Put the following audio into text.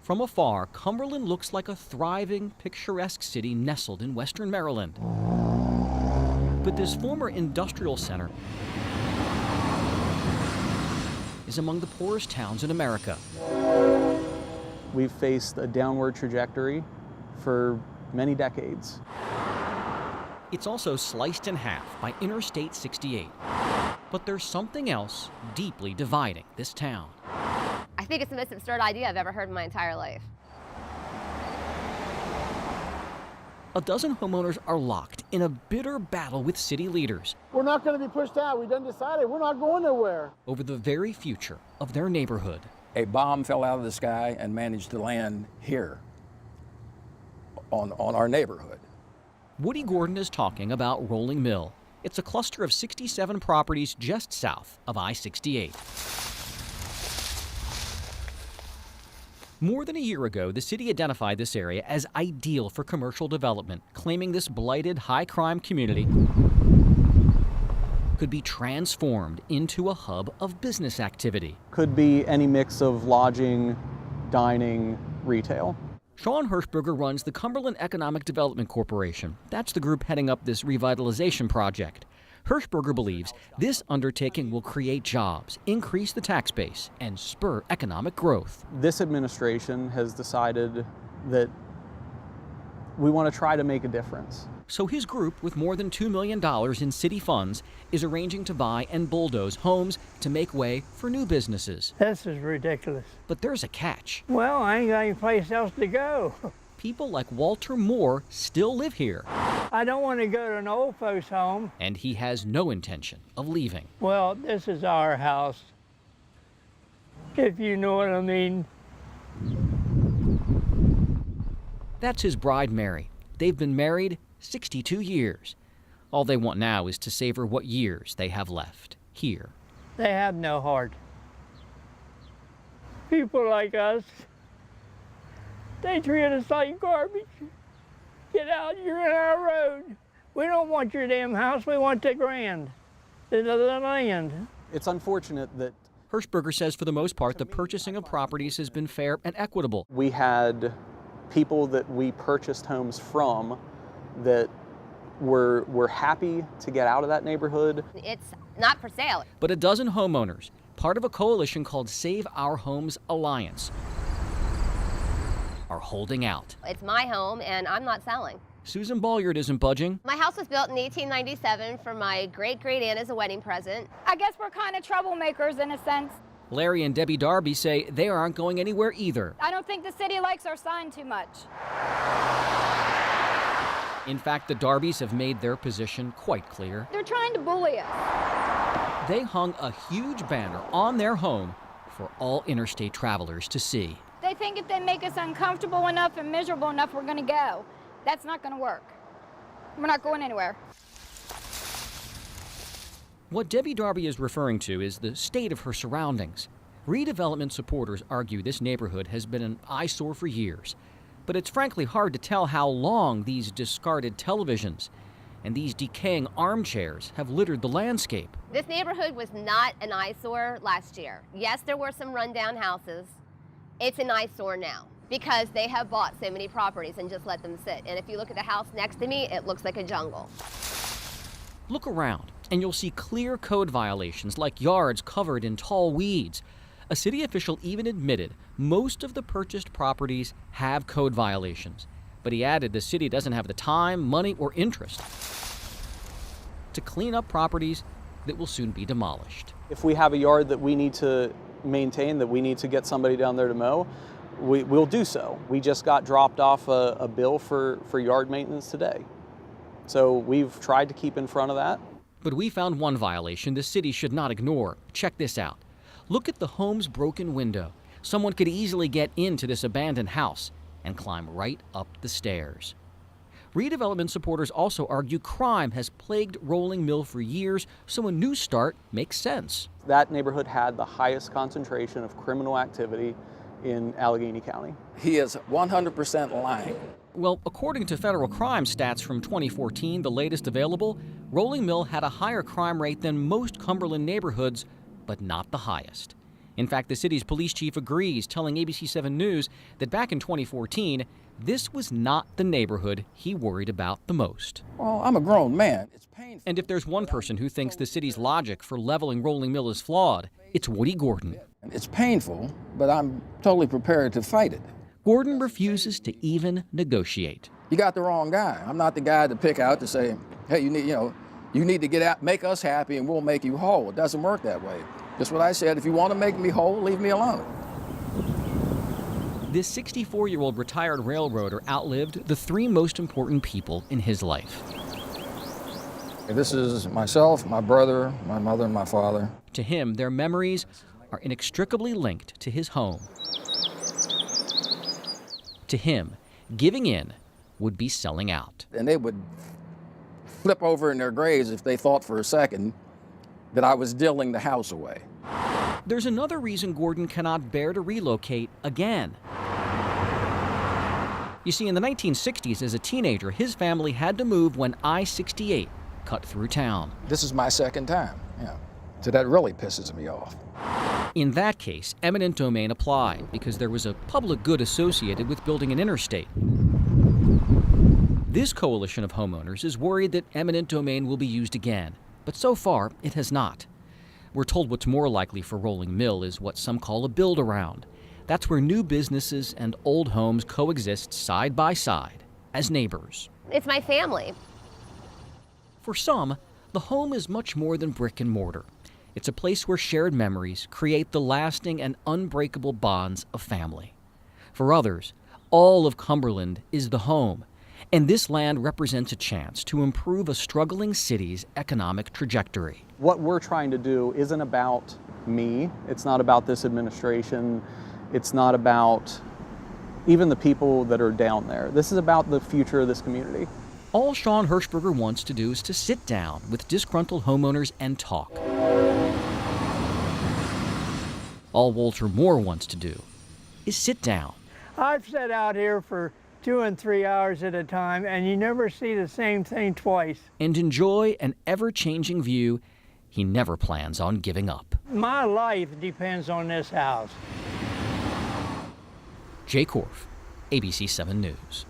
From afar, Cumberland looks like a thriving, picturesque city nestled in western Maryland. But this former industrial center is among the poorest towns in America. We've faced a downward trajectory for many decades. It's also sliced in half by Interstate 68. But there's something else deeply dividing this town. I think it's the most absurd idea I've ever heard in my entire life. A dozen homeowners are locked in a bitter battle with city leaders. We're not going to be pushed out. We done decided we're not going nowhere. Over the very future of their neighborhood. A bomb fell out of the sky and managed to land here on our neighborhood. Woody Gordon is talking about Rolling Mill. It's a cluster of 67 properties just south of I-68. More than a year ago, the city identified this area as ideal for commercial development, claiming this blighted, high-crime community could be transformed into a hub of business activity. Could be any mix of lodging, dining, retail. Sean Hirschberger runs the Cumberland Economic Development Corporation. That's the group heading up this revitalization project. Hirschberger believes this undertaking will create jobs, increase the tax base, and spur economic growth. This administration has decided that we want to try to make a difference. So his group, with more than $2 million in city funds, is arranging to buy and bulldoze homes to make way for new businesses. This is ridiculous. But there's a catch. Well, I ain't got any place else to go. People like Walter Moore still live here. I don't want to go to an old folks' home. And he has no intention of leaving. Well, this is our house, if you know what I mean. That's his bride, Mary. They've been married 62 years. All they want now is to savor what years they have left here. They have no heart. People like us, they treat us like garbage. Get out, you're in our road. We don't want your damn house, we want the land. The land. It's unfortunate that Hirschberger says for the most part, the purchasing of properties has been fair and equitable. we had people that we purchased homes from that were happy to get out of that neighborhood. It's not for sale. But a dozen homeowners, part of a coalition called Save Our Homes Alliance, are holding out. It's my home and I'm not selling. Susan Bolliard isn't budging. My house was built in 1897 for my great-great-aunt as a wedding present. I guess we're kind of troublemakers in a sense. Larry and Debbie Darby say they aren't going anywhere either. I don't think the city likes our sign too much. In fact, the Darbys have made their position quite clear. They're trying to bully us. They hung a huge banner on their home for all interstate travelers to see. They think if they make us uncomfortable enough and miserable enough, we're going to go. That's not going to work. We're not going anywhere. What Debbie Darby is referring to is the state of her surroundings. Redevelopment supporters argue this neighborhood has been an eyesore for years. But it's frankly hard to tell how long these discarded televisions and these decaying armchairs have littered the landscape. This neighborhood was not an eyesore last year. Yes, there were some rundown houses. It's an eyesore now because they have bought so many properties and just let them sit. And if you look at the house next to me, it looks like a jungle. Look around, and you'll see clear code violations like yards covered in tall weeds. A city official even admitted most of the purchased properties have code violations. But he added the city doesn't have the time, money, or interest to clean up properties that will soon be demolished. If we have a yard that we need to maintain, that we need to get somebody down there to mow, we'll do so. We just got dropped off a bill for yard maintenance today. So we've tried to keep in front of that. But we found one violation the city should not ignore. Check this out. Look at the home's broken window. Someone could easily get into this abandoned house and climb right up the stairs. Redevelopment supporters also argue crime has plagued Rolling Mill for years, so a new start makes sense. That neighborhood had the highest concentration of criminal activity in Allegheny County. He is 100% lying. Well, according to federal crime stats from 2014, the latest available, Rolling Mill had a higher crime rate than most Cumberland neighborhoods, but not the highest. In fact, the city's police chief agrees, telling ABC 7 News that back in 2014, this was not the neighborhood he worried about the most. Well, I'm a grown man. It's painful. And if there's one person who thinks the city's logic for leveling Rolling Mill is flawed, it's Woody Gordon. It's painful, but I'm totally prepared to fight it. Gordon refuses to even negotiate. You got the wrong guy. I'm not the guy to pick out to say, hey, you need to get out, make us happy, and we'll make you whole. It doesn't work that way. Just what I said, if you want to make me whole, leave me alone. This 64-year-old retired railroader outlived the three most important people in his life. This is myself, my brother, my mother, and my father. To him, their memories are inextricably linked to his home. To him, giving in would be selling out. And they would flip over in their graves if they thought for a second that I was dealing the house away. There's another reason Gordon cannot bear to relocate again. You see, in the 1960s, as a teenager, his family had to move when I-68 cut through town. This is my second time, yeah. So that really pisses me off. In that case, eminent domain applied because there was a public good associated with building an interstate. This coalition of homeowners is worried that eminent domain will be used again, but so far it has not. We're told what's more likely for Rolling Mill is what some call a build-around. That's where new businesses and old homes coexist side by side as neighbors. It's my family. For some, the home is much more than brick and mortar. It's a place where shared memories create the lasting and unbreakable bonds of family. For others, all of Cumberland is the home, and this land represents a chance to improve a struggling city's economic trajectory. What we're trying to do isn't about me. It's not about this administration. It's not about even the people that are down there. This is about the future of this community. All Sean Hirschberger wants to do is to sit down with disgruntled homeowners and talk. All Walter Moore wants to do is sit down. I've sat out here for 2 and 3 hours at a time, and you never see the same thing twice. And enjoy an ever-changing view he never plans on giving up. My life depends on this house. Jay Korf, ABC 7 News.